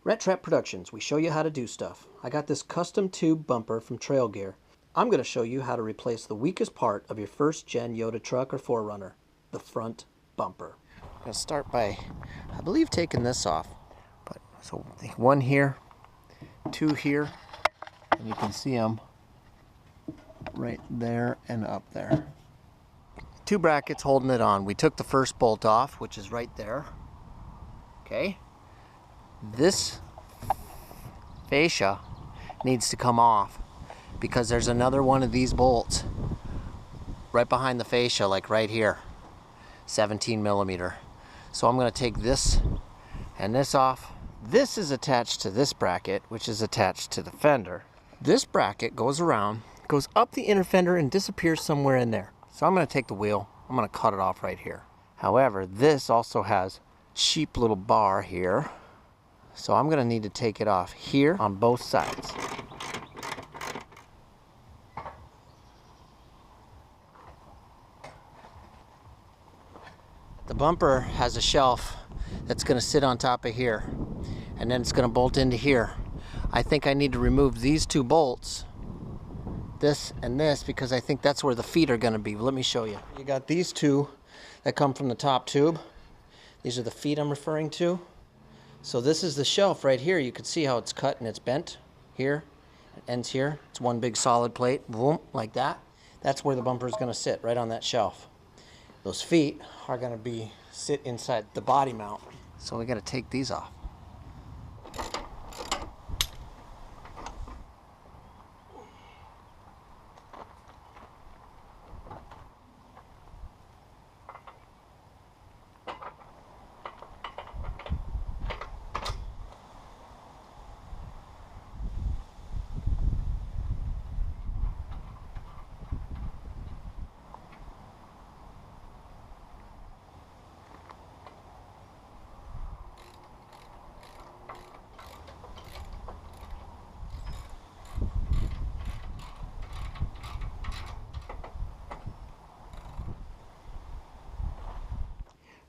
Rattrap Productions, we show you how to do stuff. I got this custom tube bumper from Trail Gear. I'm going to show you how to replace the weakest part of your first gen Yoda truck or 4Runner, the front bumper. I'm going to start by, I believe, taking this off. So one here, two here, and you can see them right there and up there. Two brackets holding it on. We took the first bolt off, which is right there. Okay. This fascia needs to come off because there's another one of these bolts right behind the fascia, like right here, 17 millimeter. So I'm going to take this and this off. This is attached to this bracket, which is attached to the fender. This bracket goes around, goes up the inner fender and disappears somewhere in there. So I'm going to take the wheel, I'm going to cut it off right here. However, this also has a cheap little bar here. So I'm going to need to take it off here on both sides. The bumper has a shelf that's going to sit on top of here, and then it's going to bolt into here. I think I need to remove these two bolts, this and this, because I think that's where the feet are going to be. Let me show you. You got these two that come from the top tube. These are the feet I'm referring to. So this is the shelf right here. You can see how it's cut and it's bent here. It ends here. It's one big solid plate. Boom, like that. That's where the bumper is going to sit, right on that shelf. Those feet are going to sit inside the body mount. So we got to take these off.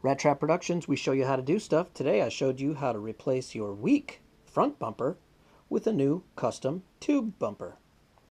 Rattrap Productions, we show you how to do stuff. Today I showed you how to replace your weak front bumper with a new custom tube bumper.